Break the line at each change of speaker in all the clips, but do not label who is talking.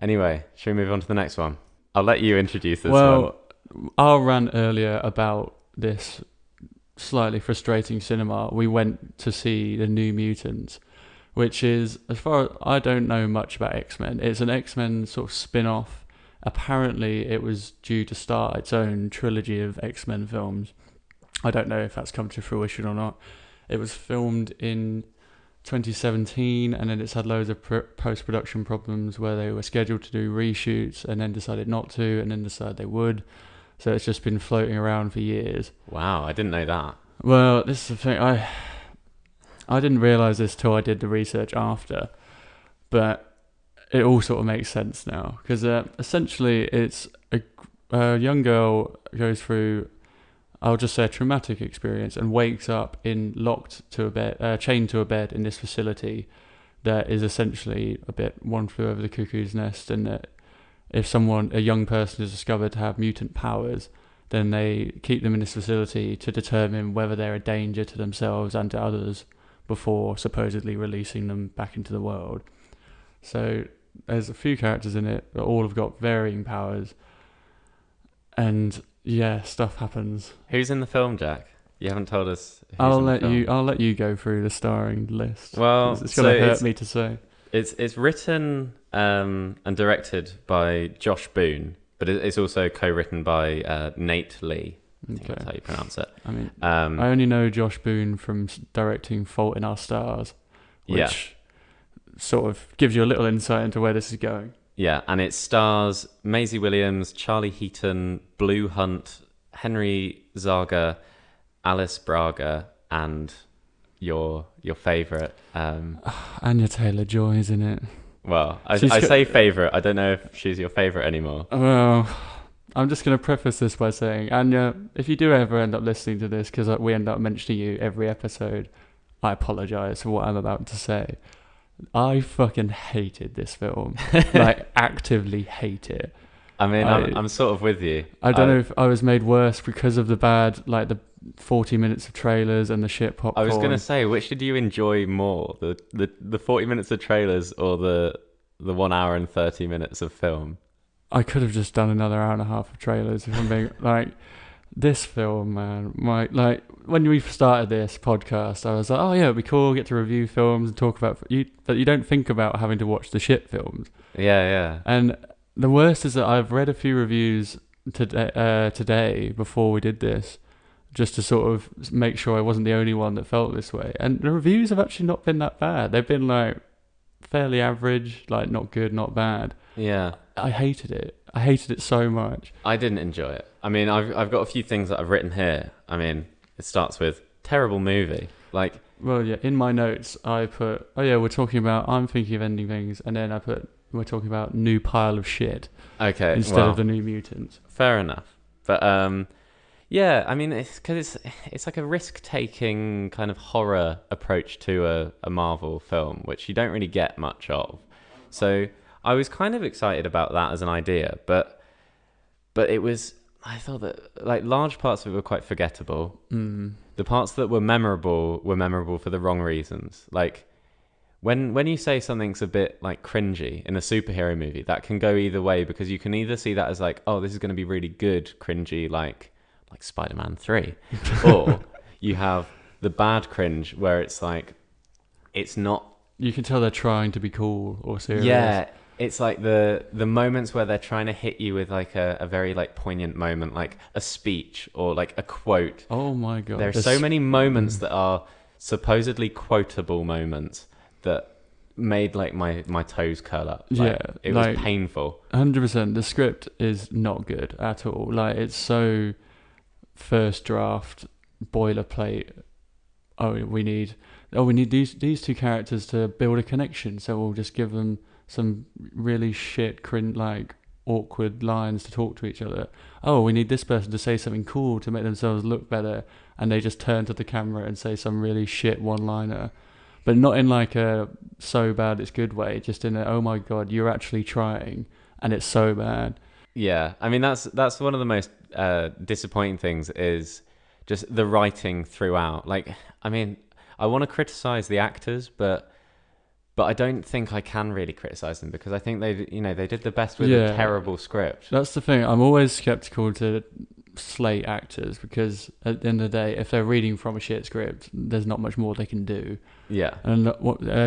Anyway, should we move on to the next one? I'll let you introduce this one.
Well, our rant earlier about this slightly frustrating cinema, we went to see the New Mutants, which is, as far as I don't know much about X-Men, it's an X-Men sort of spin-off. Apparently, it was due to start its own trilogy of X-Men films. I don't know if that's come to fruition or not. It was filmed in 2017, and then it's had loads of post-production problems where they were scheduled to do reshoots and then decided not to, and then decided they would. So it's just been floating around for years.
Wow, I didn't know that.
Well, this is the thing. I didn't realise this till I did the research after, but it all sort of makes sense now because essentially it's a young girl goes through, I'll just say, a traumatic experience and wakes up in locked to a bed, chained to a bed in this facility that is essentially a bit one flew over the cuckoo's nest, and that if a young person is discovered to have mutant powers, then they keep them in this facility to determine whether they're a danger to themselves and to others before supposedly releasing them back into the world. So there's a few characters in it that all have got varying powers, and yeah, stuff happens.
Who's in the film, Jack? You haven't told us.
I'll let you go through the starring list.
Well,
it's gonna hurt me to say.
It's written and directed by Josh Boone, but it's also co-written by Nate Lee. I think that's how you pronounce it.
I mean, I only know Josh Boone from directing Fault in Our Stars, which sort of gives you a little insight into where this is going.
Yeah, and it stars Maisie Williams, Charlie Heaton, Blue Hunt, Henry Zaga, Alice Braga, and your favourite.
Anya Taylor-Joy, isn't it?
Well, I say favourite. I don't know if she's your favourite anymore.
Well, I'm just going to preface this by saying, Anya, if you do ever end up listening to this, because we end up mentioning you every episode, I apologise for what I'm about to say. I fucking hated this film. Like, actively hate it.
I mean, I'm sort of with you.
I don't know if I was made worse because of the bad, like the 40 minutes of trailers and the shit popcorn.
I was going to say, which did you enjoy more? The 40 minutes of trailers or the 1 hour and 30 minutes of film?
I could have just done another hour and a half of trailers if I'm being like, this film, man. When we started this podcast, I was like, oh yeah, it'd be cool, get to review films and talk about you, but you don't think about having to watch the shit films.
Yeah.
And the worst is that I've read a few reviews today before we did this, just to sort of make sure I wasn't the only one that felt this way. And the reviews have actually not been that bad. They've been like fairly average, like not good, not bad.
Yeah.
I hated it. I hated it so much.
I didn't enjoy it. I mean, I've got a few things that I've written here. I mean, it starts with terrible movie. Like,
well, yeah, in my notes I put, oh yeah, we're talking about I'm thinking of ending things, and then I put we're talking about new pile of shit.
Okay,
instead of the New Mutants.
Fair enough. But yeah, I mean, it's because it's like a risk-taking kind of horror approach to a Marvel film, which you don't really get much of. So I was kind of excited about that as an idea, but it was, I thought that like large parts of it were quite forgettable. The parts that were memorable for the wrong reasons. Like when you say something's a bit like cringy in a superhero movie, that can go either way, because you can either see that as like, oh, this is going to be really good cringy, like Spider-Man 3, or you have the bad cringe where it's like, it's not.
You can tell they're trying to be cool or serious.
Yeah, it's like the moments where they're trying to hit you with like a very like poignant moment, like a speech or like a quote.
Oh my god!
There are so many moments that are supposedly quotable moments that made like my toes curl up. Like,
yeah,
it was painful.
100%. The script is not good at all. Like, it's so first draft boilerplate. We need these two characters to build a connection, so we'll just give them some really shit like awkward lines to talk to each other. Oh, we need this person to say something cool to make themselves look better, and they just turn to the camera and say some really shit one-liner, but not in like a so bad it's good way, just in a, oh my god, you're actually trying and it's so bad.
Yeah, I mean that's one of the most disappointing things, is just the writing throughout. Like, I mean, I want to criticize the actors, but but I don't think I can really criticize them because I think they did the best with a
Yeah.
terrible script.
That's the thing. I'm always skeptical to slate actors because at the end of the day, if they're reading from a shit script, there's not much more they can do.
Yeah.
And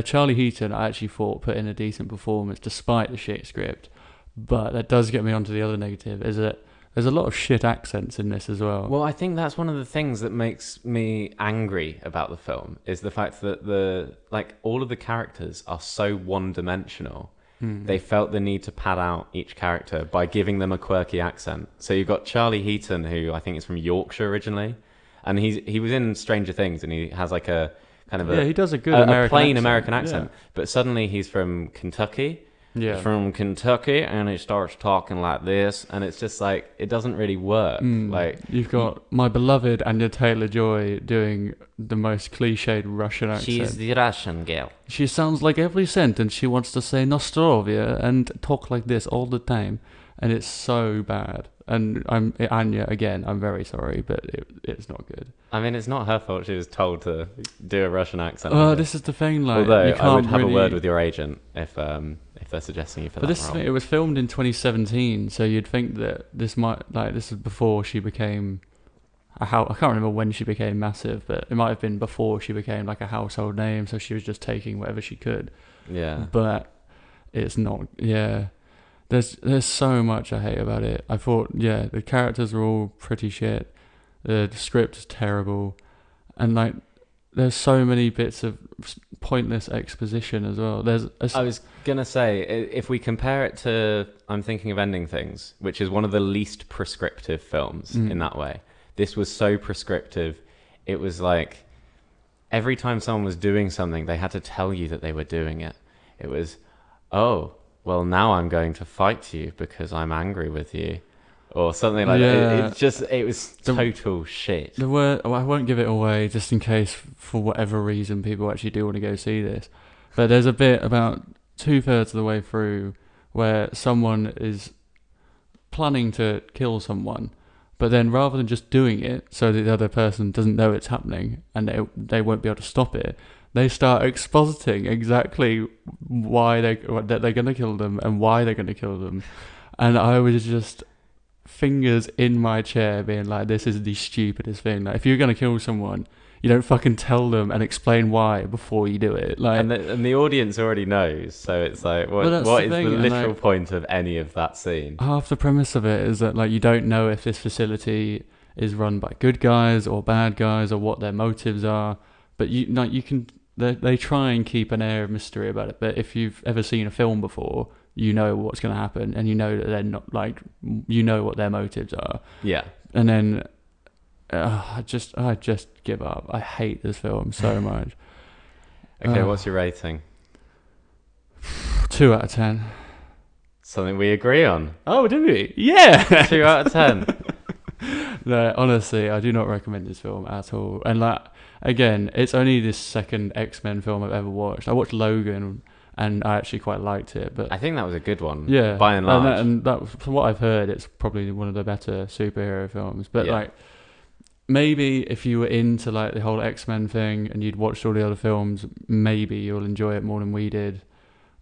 Charlie Heaton, I actually thought put in a decent performance despite the shit script. But that does get me onto the other negative, is that there's a lot of shit accents in this as well.
Well, I think that's one of the things that makes me angry about the film is the fact that all of the characters are so one-dimensional. They felt the need to pad out each character by giving them a quirky accent. So you've got Charlie Heaton, who I think is from Yorkshire originally, and he was in Stranger Things, and he has like a kind of
he does a good
plain American accent. But suddenly he's from Kentucky.
Yeah.
From Kentucky, and he starts talking like this, and it's just like it doesn't really work. Like
you've got my beloved Anya Taylor-Joy doing the most cliched Russian accent.
she's the Russian girl.
She sounds like every sentence she wants to say Nostrovia and talk like this all the time, and it's so bad. And Anya again. I'm very sorry, but it's not good.
I mean, it's not her fault. She was told to do a Russian accent.
Well, this is the thing. Like,
although
you can't
I would have
really...
a word with your agent if they're suggesting you for
But
that
this
role.
it was filmed in 2017, so you'd think that this is before she became I can't remember when she became massive, but it might have been before she became like a household name. So she was just taking whatever she could.
Yeah.
But it's not. Yeah. There's so much I hate about it. I thought, the characters were all pretty shit. The script is terrible, and like there's so many bits of pointless exposition as well.
I was gonna say, if we compare it to I'm Thinking of Ending Things, which is one of the least prescriptive films in that way, this was so prescriptive. It was like every time someone was doing something, they had to tell you that they were doing it. It was, oh, well, now I'm going to fight you because I'm angry with you, or something like that. It was total shit. I
won't give it away just in case, for whatever reason, people actually do want to go see this. But there's a bit about 2/3 of the way through where someone is planning to kill someone, but then rather than just doing it so that the other person doesn't know it's happening and they won't be able to stop it, they start expositing exactly why that they're going to kill them and why they're going to kill them. And I was just fingers in my chair being like, this is the stupidest thing. Like, if you're going to kill someone, you don't fucking tell them and explain why before you do it. Like,
and the audience already knows, so it's like, what is the literal point of any of that scene? Half
the premise of it is that like you don't know if this facility is run by good guys or bad guys or what their motives are, but they try and keep an air of mystery about it. But if you've ever seen a film before, you know what's going to happen, and you know that they're not what their motives are.
Yeah.
And then I just give up. I hate this film so much.
Okay, what's your rating?
2 out of 10.
Something we agree on.
Oh, did we? Yeah.
2 out of 10.
No, honestly, I do not recommend this film at all. And like, again, it's only this second X-Men film I've ever watched. I watched Logan, and I actually quite liked it. But
I think that was a good one.
Yeah,
by and large.
And that, from what I've heard, it's probably one of the better superhero films. But like, maybe if you were into like the whole X-Men thing and you'd watched all the other films, maybe you'll enjoy it more than we did.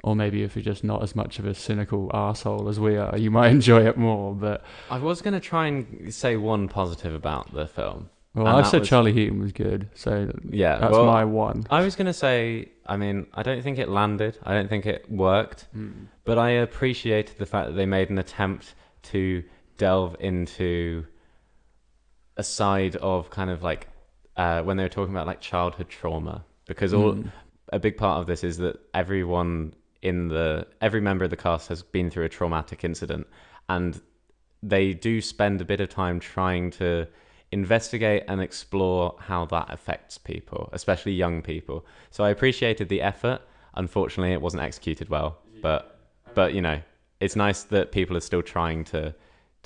Or maybe if you're just not as much of a cynical arsehole as we are, you might enjoy it more. But
I was going to try and say one positive about the film.
Well, I said Charlie Heaton was good, so that's my one.
I was going to say, I mean, I don't think it landed. I don't think it worked. But I appreciated the fact that they made an attempt to delve into a side of kind of like when they were talking about like childhood trauma. Because a big part of this is that every member of the cast has been through a traumatic incident, and they do spend a bit of time trying to investigate and explore how that affects people, especially young people. So I appreciated the effort. Unfortunately, it wasn't executed well, but you know, it's nice that people are still trying to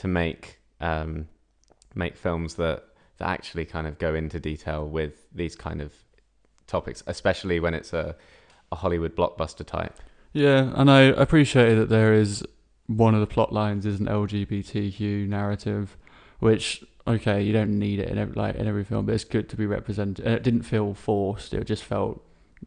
make films that actually kind of go into detail with these kind of topics, especially when it's a Hollywood blockbuster type. Yeah,
and I appreciated that there is one of the plot lines is an LGBTQ narrative, which, okay, you don't need it in every film, but it's good to be represented. And it didn't feel forced. It just felt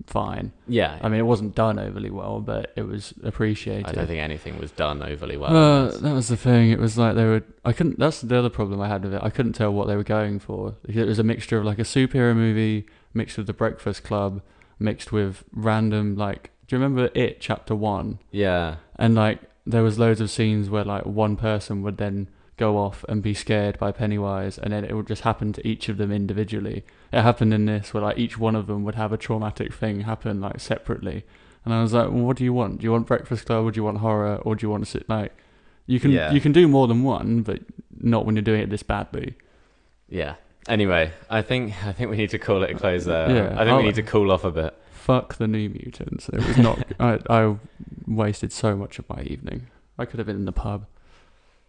fine.
Yeah.
I mean, it wasn't done overly well, but it was appreciated.
I don't think anything was done overly well.
That was the thing. It was like I couldn't. That's the other problem I had with it. I couldn't tell what they were going for. It was a mixture of like a superhero movie mixed with The Breakfast Club, mixed with random like. Do you remember It Chapter 1?
Yeah.
And like there was loads of scenes where like one person would then go off and be scared by Pennywise, and then it would just happen to each of them individually. It happened in this where like each one of them would have a traumatic thing happen like separately, and I was like, well, what do you want? Do you want Breakfast Club, or do you want horror, or do you want to sit like you can do more than one, but not when you're doing it this badly.
Yeah. Anyway, I think we need to call it a close there.
Yeah,
I think we need to cool off a bit.
Fuck the New Mutants. It was not. I wasted so much of my evening. I could have been in the pub.